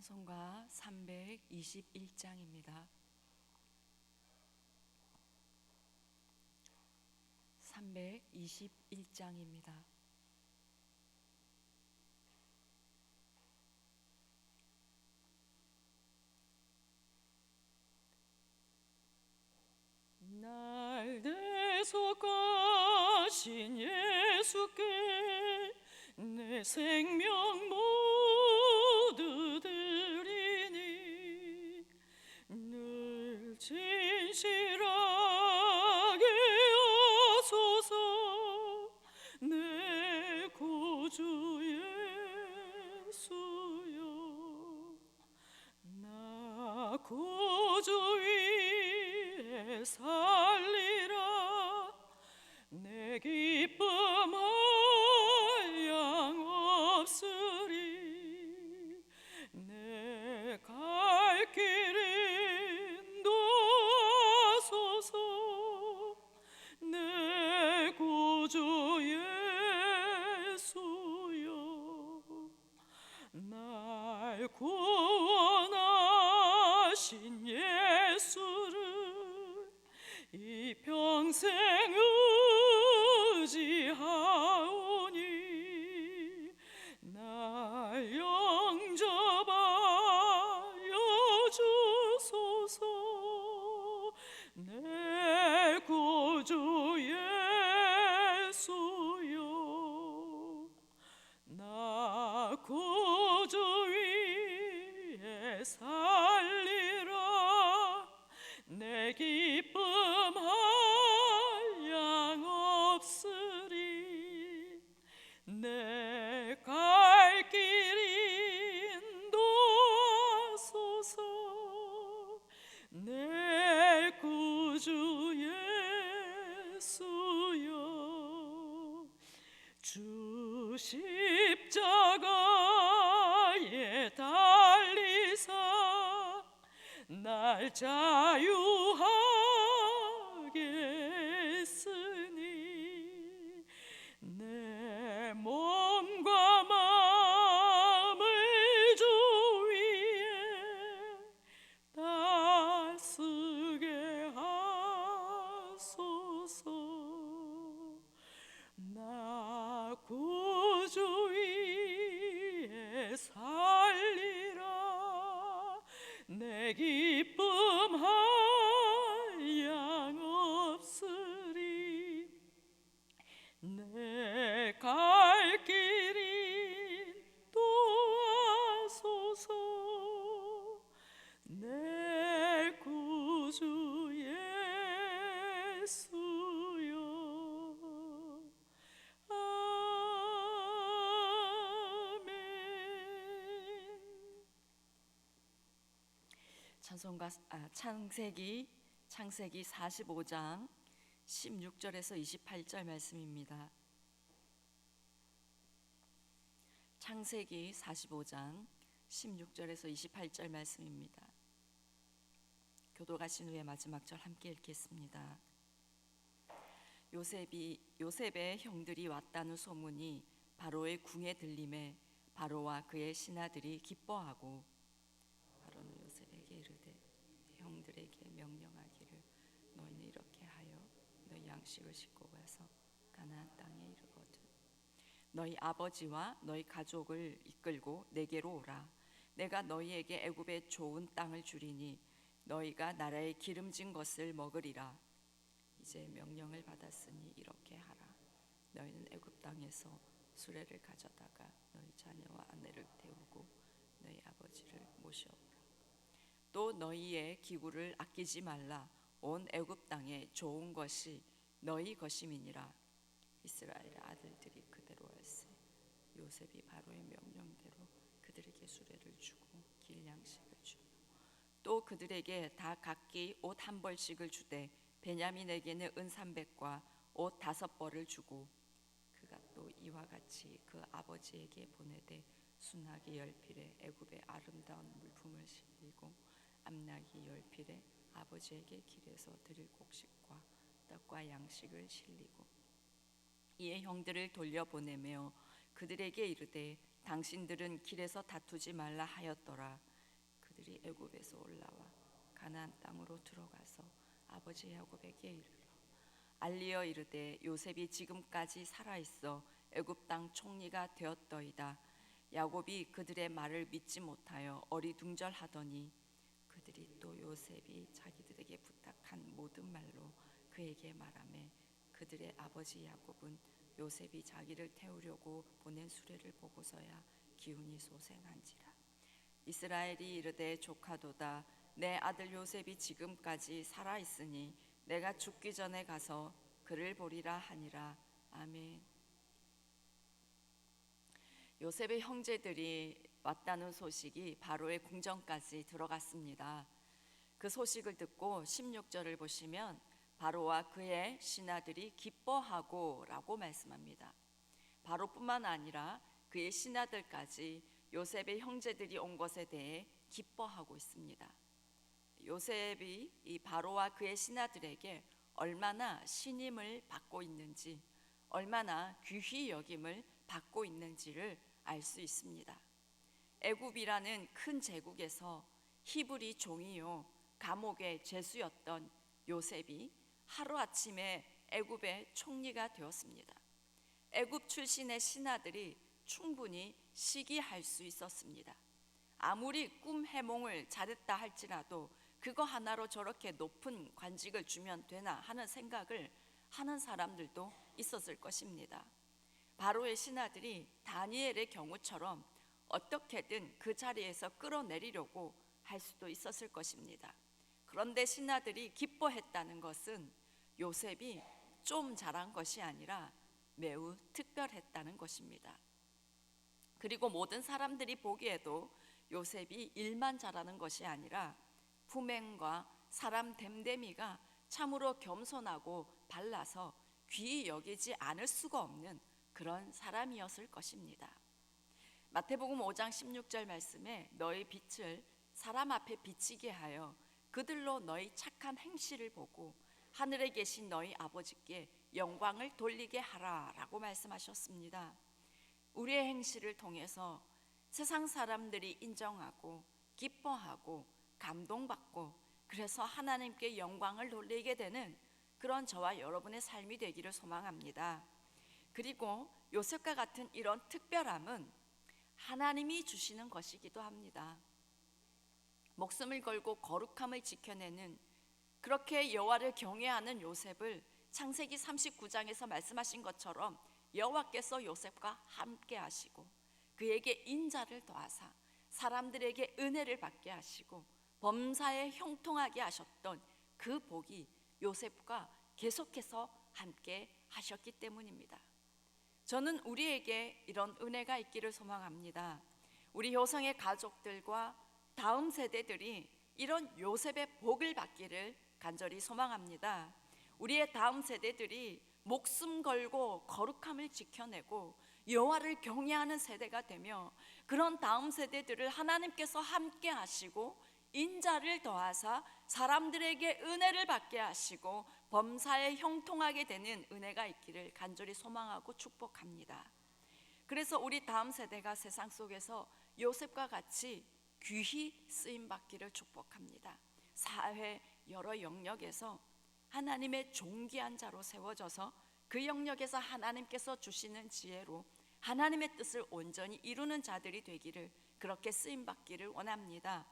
찬송가 321장입니다. 321장입니다. 날 대속하신 예수께 내 생명 모두 드리니 늘 진실하게 하소서. 내 구주 예수여, 나 구주 위에 살리라. 내 기쁨 없으리. 내 갈 길 인도하소서. 내 구주 예수여, 날 구원하신 예수를 이 평생 의지하오니 날 영접하여 주소서. 내 구주 예수여, 나 구주 위에 살리라. 내 기쁨 한량 없으리. 내 갈 길 인도하소서. 내 구주 예수여, 주 십자가에 달리사 날 자유하게 했으니 내 몸과 마음을 주 위에 다쓰게 하소서. 나 구주 위에 살리라. 내 기쁨 한량 없으리. 내 갈 길 인도하소서. 내 구주 예수여, 아멘. 창세기 45장 16절에서 28절 말씀입니다. 창세기 45장 16절에서 28절 말씀입니다. 교독하신 후에 마지막 절 함께 읽겠습니다. 요셉의 형들이 왔다는 소문이 바로의 궁에 들림에 바로와 그의 신하들이 기뻐하고, 바로는 요셉에게 이르되 형들에게 명령하기를 너희는 이렇게 하여 너희 양식을 싣고 가서 가나안 땅에 이르거든 너희 아버지와 너희 가족을 이끌고 내게로 오라. 내가 너희에게 애굽의 좋은 땅을 주리니 너희가 나라의 기름진 것을 먹으리라. 이제 명령을 받았으니 이렇게 하라. 너희는 애굽 땅에서 수레를 가져다가 너희 자녀와 아내를 태우고 너희 아버지를 모셔오라. 또 너희의 기구를 아끼지 말라. 온 애굽 땅에 좋은 것이 너희 것임이니라. 이스라엘 아들들이 그대로 할세. 요셉이 바로의 명령대로 그들에게 수레를 주고 길 양식을 주고 또 그들에게 다 각기 옷 한 벌씩을 주되 베냐민에게는 은 300과 옷 5벌을 주고 그가 또 이와 같이 그 아버지에게 보내되 순하기 10필에 애굽의 아름다운 물품을 실리고 암나기 10필에 아버지에게 길에서 드릴 곡식과 떡과 양식을 실리고 이에 형들을 돌려보내며 그들에게 이르되 당신들은 길에서 다투지 말라 하였더라. 그들이 애굽에서 올라와 가나안 땅으로 들어가서 아버지 야곱에게 이르러 알리어 이르되 요셉이 지금까지 살아 있어 애굽 땅 총리가 되었더이다. 야곱이 그들의 말을 믿지 못하여 어리둥절하더니 그들이 또 요셉이 자기들에게 부탁한 모든 말로 그에게 말하매 그들의 아버지 야곱은 요셉이 자기를 태우려고 보낸 수레를 보고서야 기운이 솟아난지라. 이스라엘이 이르되 조카도다 내 아들 요셉이 지금까지 살아 있으니 내가 죽기 전에 가서 그를 보리라 하니라. 아멘. 요셉의 형제들이 왔다는 소식이 바로의 궁전까지 들어갔습니다. 그 소식을 듣고 16절을 보시면 바로와 그의 신하들이 기뻐하고 라고 말씀합니다. 바로뿐만 아니라 그의 신하들까지 요셉의 형제들이 온 것에 대해 기뻐하고 있습니다. 요셉이 이 바로와 그의 신하들에게 얼마나 신임을 받고 있는지, 얼마나 귀히 여김을 받고 있는지를 알 수 있습니다. 애굽이라는 큰 제국에서 히브리 종이요 감옥의 죄수였던 요셉이 하루아침에 애굽의 총리가 되었습니다. 애굽 출신의 신하들이 충분히 시기할 수 있었습니다. 아무리 꿈 해몽을 잘했다 할지라도 그거 하나로 저렇게 높은 관직을 주면 되나 하는 생각을 하는 사람들도 있었을 것입니다. 바로의 신하들이 다니엘의 경우처럼 어떻게든 그 자리에서 끌어내리려고 할 수도 있었을 것입니다. 그런데 신하들이 기뻐했다는 것은 요셉이 좀 잘한 것이 아니라 매우 특별했다는 것입니다. 그리고 모든 사람들이 보기에도 요셉이 일만 잘하는 것이 아니라 품행과 사람 됨됨이가 참으로 겸손하고 발라서 귀히 여기지 않을 수가 없는 그런 사람이었을 것입니다. 마태복음 5장 16절 말씀에 너희 빛을 사람 앞에 비치게 하여 그들로 너희 착한 행실을 보고 하늘에 계신 너희 아버지께 영광을 돌리게 하라 라고 말씀하셨습니다. 우리의 행실을 통해서 세상 사람들이 인정하고 기뻐하고 감동받고 그래서 하나님께 영광을 돌리게 되는 그런 저와 여러분의 삶이 되기를 소망합니다. 그리고 요셉과 같은 이런 특별함은 하나님이 주시는 것이기도 합니다. 목숨을 걸고 거룩함을 지켜내는 그렇게 여호와를 경외하는 요셉을 창세기 39장에서 말씀하신 것처럼 여호와께서 요셉과 함께 하시고 그에게 인자를 더하사 사람들에게 은혜를 받게 하시고 범사에 형통하게 하셨던 그 복이 요셉과 계속해서 함께 하셨기 때문입니다. 저는 우리에게 이런 은혜가 있기를 소망합니다. 우리 효성의 가족들과 다음 세대들이 이런 요셉의 복을 받기를 간절히 소망합니다. 우리의 다음 세대들이 목숨 걸고 거룩함을 지켜내고 여호와를 경외하는 세대가 되며 그런 다음 세대들을 하나님께서 함께 하시고 인자를 더하사 사람들에게 은혜를 받게 하시고 범사에 형통하게 되는 은혜가 있기를 간절히 소망하고 축복합니다. 그래서 우리 다음 세대가 세상 속에서 요셉과 같이 귀히 쓰임받기를 축복합니다. 사회 여러 영역에서 하나님의 존귀한 자로 세워져서 그 영역에서 하나님께서 주시는 지혜로 하나님의 뜻을 온전히 이루는 자들이 되기를 그렇게 쓰임받기를 원합니다.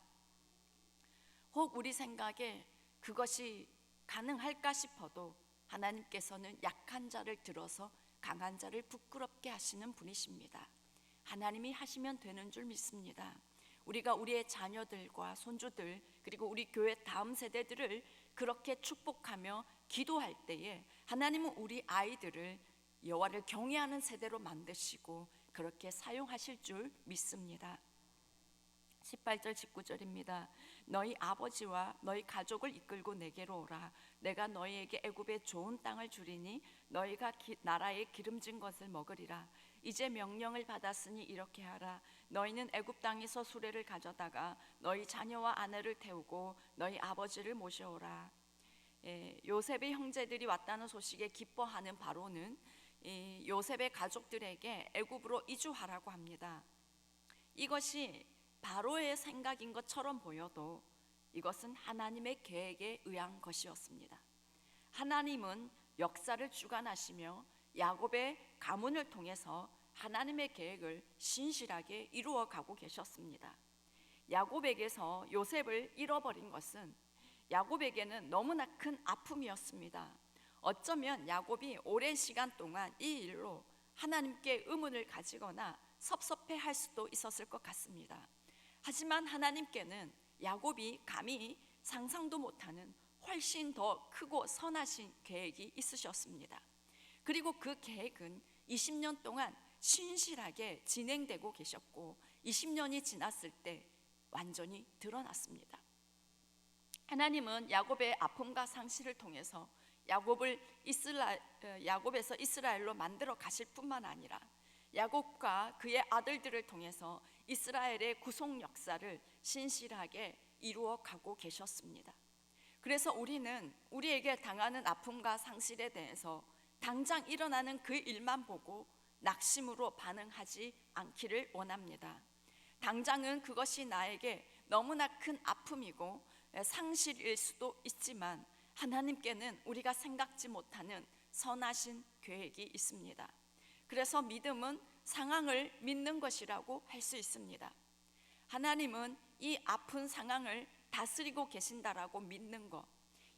혹 우리 생각에 그것이 가능할까 싶어도 하나님께서는 약한 자를 들어서 강한 자를 부끄럽게 하시는 분이십니다. 하나님이 하시면 되는 줄 믿습니다. 우리가 우리의 자녀들과 손주들 그리고 우리 교회 다음 세대들을 그렇게 축복하며 기도할 때에 하나님은 우리 아이들을 여호와를 경외하는 세대로 만드시고 그렇게 사용하실 줄 믿습니다. 18절 19절입니다. 너희 아버지와 너희 가족을 이끌고 내게로 오라. 내가 너희에게 애굽의 좋은 땅을 주리니 너희가 나라의 기름진 것을 먹으리라. 이제 명령을 받았으니 이렇게 하라. 너희는 애굽 땅에서 수레를 가져다가 너희 자녀와 아내를 태우고 너희 아버지를 모셔오라. 요셉의 형제들이 왔다는 소식에 기뻐하는 바로는 요셉의 가족들에게 애굽으로 이주하라고 합니다. 이것이 바로의 생각인 것처럼 보여도 이것은 하나님의 계획에 의한 것이었습니다. 하나님은 역사를 주관하시며 야곱의 가문을 통해서 하나님의 계획을 신실하게 이루어 가고 계셨습니다. 야곱에게서 요셉을 잃어버린 것은 야곱에게는 너무나 큰 아픔이었습니다. 어쩌면 야곱이 오랜 시간 동안 이 일로 하나님께 의문을 가지거나 섭섭해할 수도 있었을 것 같습니다. 하지만 하나님께는 야곱이 감히 상상도 못하는 훨씬 더 크고 선하신 계획이 있으셨습니다. 그리고 그 계획은 20년 동안 신실하게 진행되고 계셨고 20년이 지났을 때 완전히 드러났습니다. 하나님은 야곱의 아픔과 상실을 통해서 야곱에서 이스라엘로 만들어 가실 뿐만 아니라 야곱과 그의 아들들을 통해서 이스라엘의 구속 역사를 신실하게 이루어 가고 계셨습니다. 그래서 우리는 우리에게 당하는 아픔과 상실에 대해서 당장 일어나는 그 일만 보고 낙심으로 반응하지 않기를 원합니다. 당장은 그것이 나에게 너무나 큰 아픔이고 상실일 수도 있지만 하나님께는 우리가 생각지 못하는 선하신 계획이 있습니다. 그래서 믿음은 상황을 믿는 것이라고 할 수 있습니다. 하나님은 이 아픈 상황을 다스리고 계신다라고 믿는 것,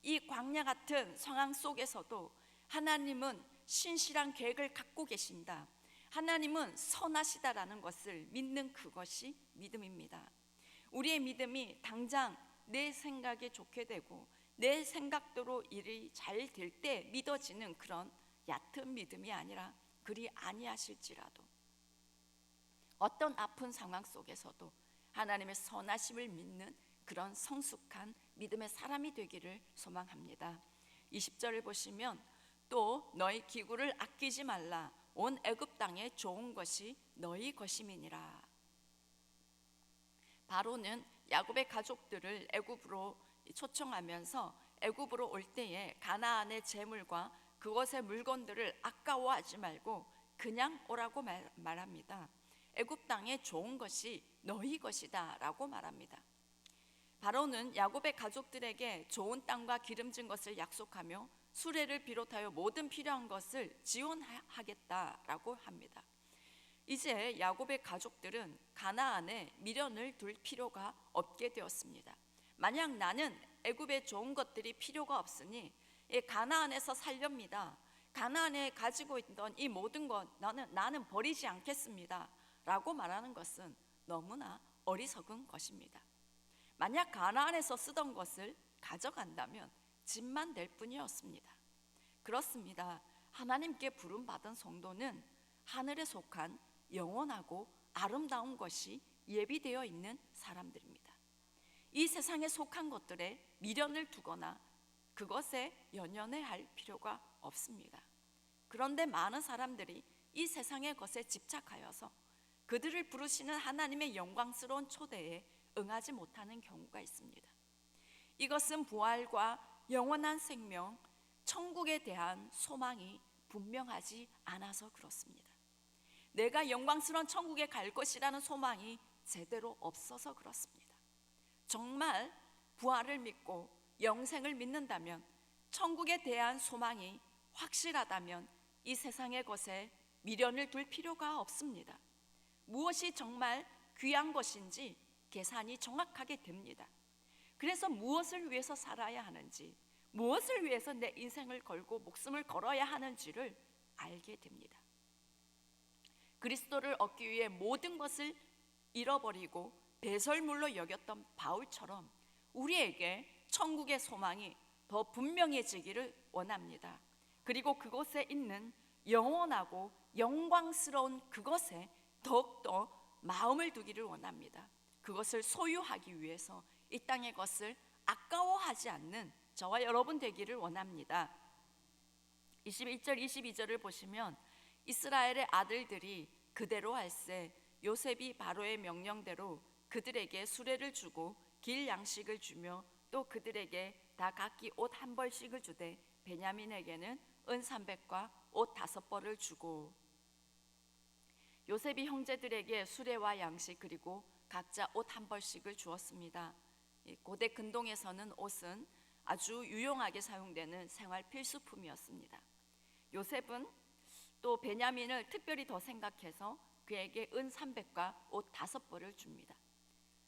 이 광야 같은 상황 속에서도 하나님은 신실한 계획을 갖고 계신다, 하나님은 선하시다라는 것을 믿는 그것이 믿음입니다. 우리의 믿음이 당장 내 생각에 좋게 되고 내 생각대로 일이 잘 될 때 믿어지는 그런 얕은 믿음이 아니라 그리 아니하실지라도 어떤 아픈 상황 속에서도 하나님의 선하심을 믿는 그런 성숙한 믿음의 사람이 되기를 소망합니다. 20절을 보시면 또 너희 기구를 아끼지 말라, 온 애굽 땅에 좋은 것이 너희 것임이니라. 바로는 야곱의 가족들을 애굽으로 초청하면서 애굽으로 올 때에 가나안의 재물과 그것의 물건들을 아까워하지 말고 그냥 오라고 말합니다. 애굽 땅에 좋은 것이 너희 것이다 라고 말합니다. 바로는 야곱의 가족들에게 좋은 땅과 기름진 것을 약속하며 수레를 비롯하여 모든 필요한 것을 지원하겠다라고 합니다. 이제 야곱의 가족들은 가나안에 미련을 둘 필요가 없게 되었습니다. 만약 나는 애굽에 좋은 것들이 필요가 없으니 가나안에서 살렵니다, 가나안에 가지고 있던 이 모든 것 나는 버리지 않겠습니다 라고 말하는 것은 너무나 어리석은 것입니다. 만약 가나안에서 쓰던 것을 가져간다면 짐만 될 뿐이었습니다. 그렇습니다. 하나님께 부름받은 성도는 하늘에 속한 영원하고 아름다운 것이 예비되어 있는 사람들입니다. 이 세상에 속한 것들에 미련을 두거나 그것에 연연해할 필요가 없습니다. 그런데 많은 사람들이 이 세상의 것에 집착하여서 그들을 부르시는 하나님의 영광스러운 초대에 응하지 못하는 경우가 있습니다. 이것은 부활과 영원한 생명, 천국에 대한 소망이 분명하지 않아서 그렇습니다. 내가 영광스러운 천국에 갈 것이라는 소망이 제대로 없어서 그렇습니다. 정말 부활을 믿고 영생을 믿는다면, 천국에 대한 소망이 확실하다면 이 세상의 것에 미련을 둘 필요가 없습니다. 무엇이 정말 귀한 것인지 계산이 정확하게 됩니다. 그래서 무엇을 위해서 살아야 하는지, 무엇을 위해서 내 인생을 걸고 목숨을 걸어야 하는지를 알게 됩니다. 그리스도를 얻기 위해 모든 것을 잃어버리고 배설물로 여겼던 바울처럼 우리에게 천국의 소망이 더 분명해지기를 원합니다. 그리고 그곳에 있는 영원하고 영광스러운 그것에 더욱더 마음을 두기를 원합니다. 그것을 소유하기 위해서 이 땅의 것을 아까워하지 않는 저와 여러분 되기를 원합니다. 21절 22절을 보시면 이스라엘의 아들들이 그대로 할세 요셉이 바로의 명령대로 그들에게 수레를 주고 길 양식을 주며 또 그들에게 다 각기 옷 한 벌씩을 주되 베냐민에게는 은 300과 옷 5벌을 주고, 요셉이 형제들에게 수레와 양식 그리고 각자 옷 한 벌씩을 주었습니다. 고대 근동에서는 옷은 아주 유용하게 사용되는 생활 필수품이었습니다. 요셉은 또 베냐민을 특별히 더 생각해서 그에게 은 300과 옷 5벌을 줍니다.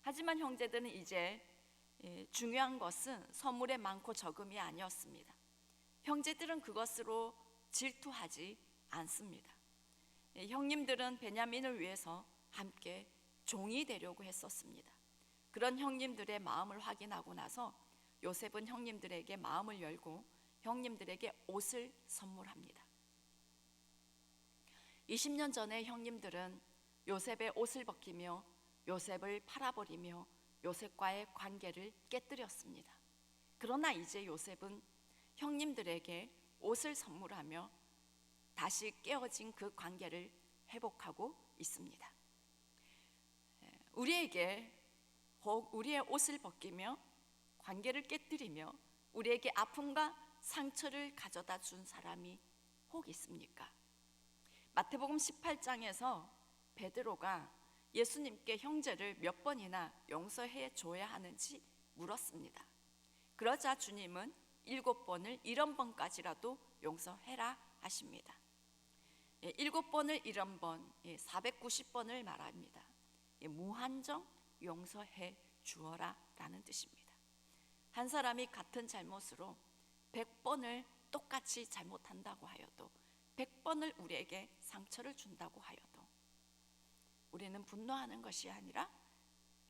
하지만 형제들은 이제 중요한 것은 선물의 많고 적음이 아니었습니다. 형제들은 그것으로 질투하지 않습니다. 형님들은 베냐민을 위해서 함께 종이 되려고 했었습니다. 그런 형님들의 마음을 확인하고 나서 요셉은 형님들에게 마음을 열고 형님들에게 옷을 선물합니다. 20년 전에 형님들은 요셉의 옷을 벗기며 요셉을 팔아버리며 요셉과의 관계를 깨뜨렸습니다. 그러나 이제 요셉은 형님들에게 옷을 선물하며 다시 깨어진 그 관계를 회복하고 있습니다. 우리에게 혹 우리의 옷을 벗기며 관계를 깨뜨리며 우리에게 아픔과 상처를 가져다 준 사람이 혹 있습니까? 마태복음 18장에서 베드로가 예수님께 형제를 몇 번이나 용서해 줘야 하는지 물었습니다. 그러자 주님은 7번을 70번까지라도 용서해라 하십니다. 7번을 70번, 490번을 말합니다. 무한정 용서해 주어라 라는 뜻입니다. 한 사람이 같은 잘못으로 100번을 똑같이 잘못한다고 하여도 100번을 우리에게 상처를 준다고 하여도 우리는 분노하는 것이 아니라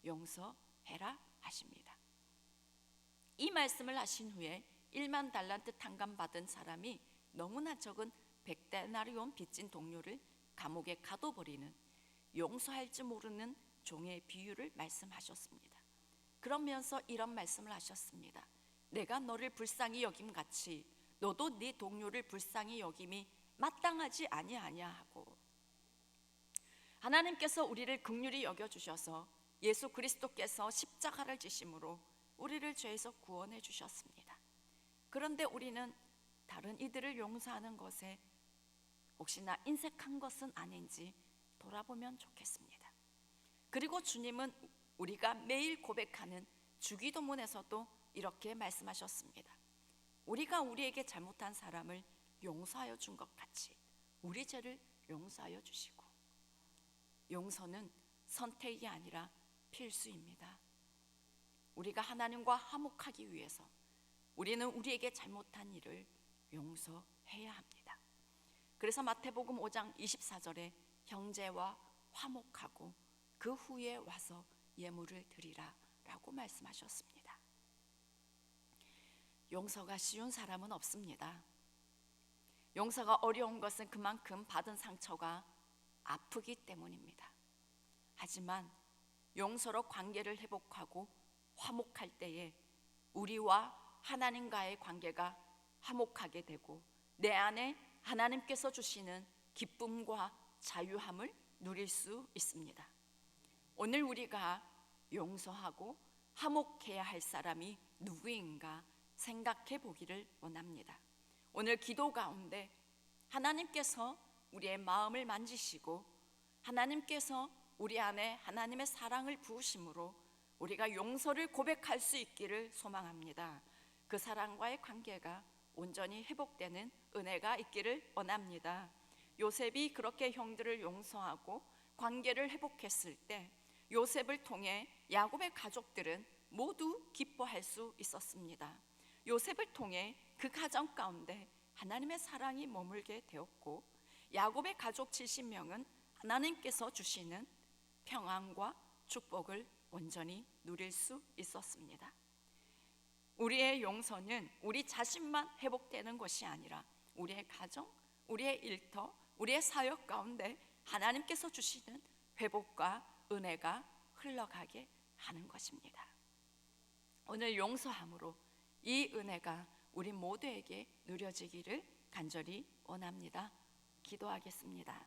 용서해라 하십니다. 이 말씀을 하신 후에 1만 달란트 탕감 받은 사람이 너무나 적은 100데나리온 빚진 동료를 감옥에 가둬버리는 용서할 줄 모르는 종의 비유를 말씀하셨습니다. 그러면서 이런 말씀을 하셨습니다. 내가 너를 불쌍히 여김같이 너도 네 동료를 불쌍히 여김이 마땅하지 아니하냐 하고, 하나님께서 우리를 긍휼히 여겨주셔서 예수 그리스도께서 십자가를 지심으로 우리를 죄에서 구원해 주셨습니다. 그런데 우리는 다른 이들을 용서하는 것에 혹시나 인색한 것은 아닌지 돌아보면 좋겠습니다. 그리고 주님은 우리가 매일 고백하는 주기도문에서도 이렇게 말씀하셨습니다. 우리가 우리에게 잘못한 사람을 용서하여 준 것 같이 우리 죄를 용서하여 주시고, 용서는 선택이 아니라 필수입니다. 우리가 하나님과 화목하기 위해서 우리는 우리에게 잘못한 일을 용서해야 합니다. 그래서 마태복음 5장 24절에 형제와 화목하고 그 후에 와서 예물을 드리라 라고 말씀하셨습니다. 용서가 쉬운 사람은 없습니다. 용서가 어려운 것은 그만큼 받은 상처가 아프기 때문입니다. 하지만 용서로 관계를 회복하고 화목할 때에 우리와 하나님과의 관계가 화목하게 되고 내 안에 하나님께서 주시는 기쁨과 자유함을 누릴 수 있습니다. 오늘 우리가 용서하고 화목해야 할 사람이 누구인가 생각해 보기를 원합니다. 오늘 기도 가운데 하나님께서 우리의 마음을 만지시고 하나님께서 우리 안에 하나님의 사랑을 부으심으로 우리가 용서를 고백할 수 있기를 소망합니다. 그 사랑과의 관계가 온전히 회복되는 은혜가 있기를 원합니다. 요셉이 그렇게 형들을 용서하고 관계를 회복했을 때 요셉을 통해 야곱의 가족들은 모두 기뻐할 수 있었습니다. 요셉을 통해 그 가정 가운데 하나님의 사랑이 머물게 되었고 야곱의 가족 70명은 하나님께서 주시는 평안과 축복을 온전히 누릴 수 있었습니다. 우리의 용서는 우리 자신만 회복되는 것이 아니라 우리의 가정, 우리의 일터, 우리의 사역 가운데 하나님께서 주시는 회복과 은혜가 흘러가게 하는 것입니다. 오늘 용서함으로 이 은혜가 우리 모두에게 누려지기를 간절히 원합니다. 기도하겠습니다.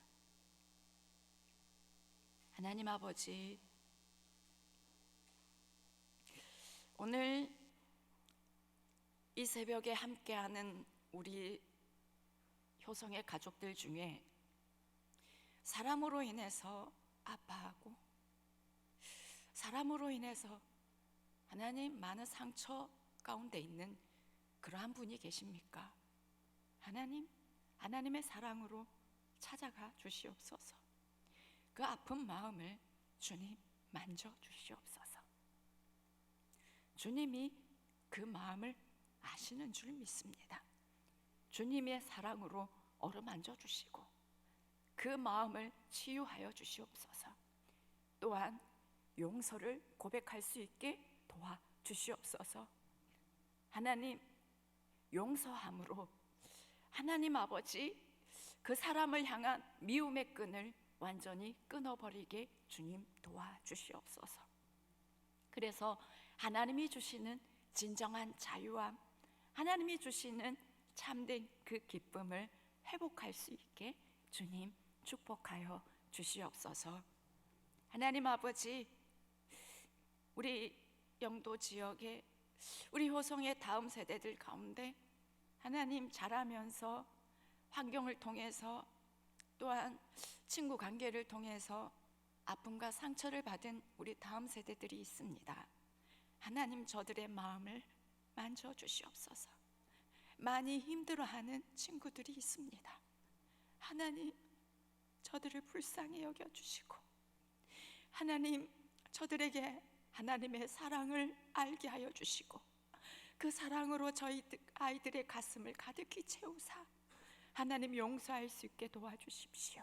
하나님 아버지, 오늘 이 새벽에 함께하는 우리 효성의 가족들 중에 사람으로 인해서 아파하고 사람으로 인해서 하나님 많은 상처 가운데 있는 그러한 분이 계십니까? 하나님의 사랑으로 찾아가 주시옵소서. 그 아픈 마음을 주님 만져 주시옵소서. 주님이 그 마음을 아시는 줄 믿습니다. 주님의 사랑으로 어루만져 주시고 그 마음을 치유하여 주시옵소서. 또한 용서를 고백할 수 있게 도와주시옵소서. 하나님, 용서함으로 하나님 아버지 그 사람을 향한 미움의 끈을 완전히 끊어버리게 주님 도와주시옵소서. 그래서 하나님이 주시는 진정한 자유함, 하나님이 주시는 참된 그 기쁨을 회복할 수 있게 주님 축복하여 주시옵소서. 하나님 아버지, 우리 영도 지역에 우리 호성의 다음 세대들 가운데 하나님 자라면서 환경을 통해서 또한 친구 관계를 통해서 아픔과 상처를 받은 우리 다음 세대들이 있습니다. 하나님 저들의 마음을 만져 주시옵소서. 많이 힘들어하는 친구들이 있습니다. 하나님 저들을 불쌍히 여겨주시고 하나님 저들에게 하나님의 사랑을 알게 하여 주시고 그 사랑으로 저희 아이들의 가슴을 가득히 채우사 하나님 용서할 수 있게 도와주십시오.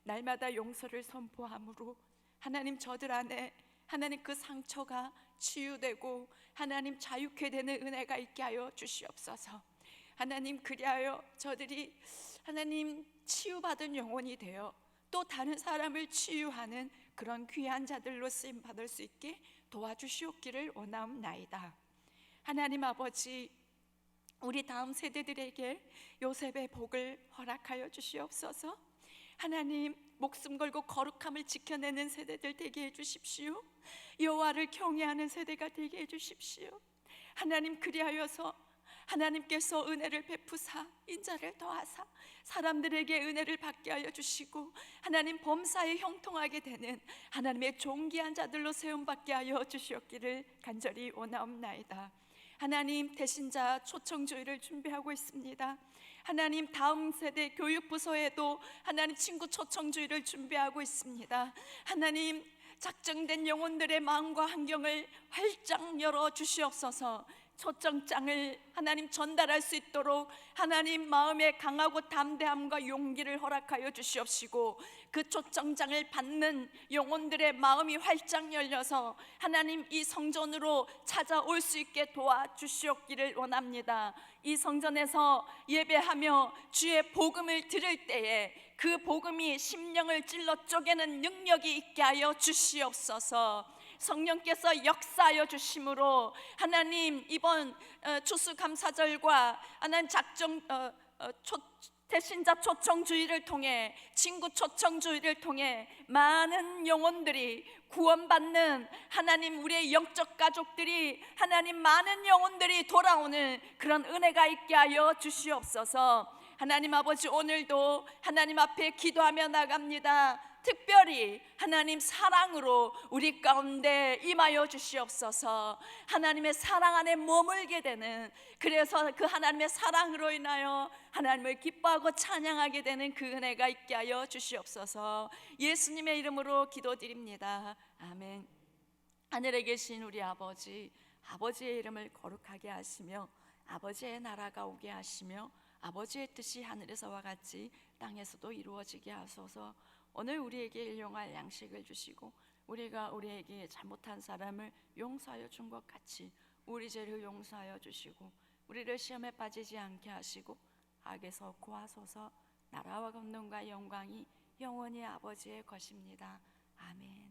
날마다 용서를 선포함으로 하나님 저들 안에 하나님 그 상처가 치유되고 하나님 자유케 되는 은혜가 있게 하여 주시옵소서. 하나님 그리하여 저들이 하나님 치유받은 영혼이 되어 또 다른 사람을 치유하는 그런 귀한 자들로 쓰임 받을 수 있게 도와주시옵기를 원하옵나이다. 하나님 아버지, 우리 다음 세대들에게 요셉의 복을 허락하여 주시옵소서. 하나님 목숨 걸고 거룩함을 지켜내는 세대들 되게 해주십시오. 여호와를 경외하는 세대가 되게 해주십시오. 하나님 그리하여서 하나님께서 은혜를 베푸사 인자를 더하사 사람들에게 은혜를 받게 하여 주시고 하나님 범사에 형통하게 되는 하나님의 존귀한 자들로 세움받게 하여 주시옵기를 간절히 원하옵나이다. 하나님 대신자 초청주의를 준비하고 있습니다. 하나님 다음 세대 교육부서에도 하나님 친구 초청주의를 준비하고 있습니다. 하나님 작정된 영혼들의 마음과 환경을 활짝 열어 주시옵소서. 초청장을 하나님 전달할 수 있도록 하나님 마음에 강하고 담대함과 용기를 허락하여 주시옵시고 그 초청장을 받는 영혼들의 마음이 활짝 열려서 하나님 이 성전으로 찾아올 수 있게 도와주시옵기를 원합니다. 이 성전에서 예배하며 주의 복음을 들을 때에 그 복음이 심령을 찔러 쪼개는 능력이 있게 하여 주시옵소서. 성령께서 역사하여 주심으로 하나님 이번 추수감사절과 하나님 대신자 초청주의를 통해 친구 초청주의를 통해 많은 영혼들이 구원받는 하나님 우리의 영적 가족들이 하나님 많은 영혼들이 돌아오는 그런 은혜가 있게 하여 주시옵소서. 하나님 아버지 오늘도 하나님 앞에 기도하며 나갑니다. 특별히 하나님 사랑으로 우리 가운데 임하여 주시옵소서. 하나님의 사랑 안에 머물게 되는, 그래서 그 하나님의 사랑으로 인하여 하나님을 기뻐하고 찬양하게 되는 그 은혜가 있게 하여 주시옵소서. 예수님의 이름으로 기도드립니다. 아멘. 하늘에 계신 우리 아버지, 아버지의 이름을 거룩하게 하시며 아버지의 나라가 오게 하시며 아버지의 뜻이 하늘에서와 같이 땅에서도 이루어지게 하소서. 오늘 우리에게 일용할 양식을 주시고 우리가 우리에게 잘못한 사람을 용서하여 준 것 같이 우리 죄를 용서하여 주시고 우리를 시험에 빠지지 않게 하시고 악에서 구하소서. 나라와 권능과 영광이 영원히 아버지의 것입니다. 아멘.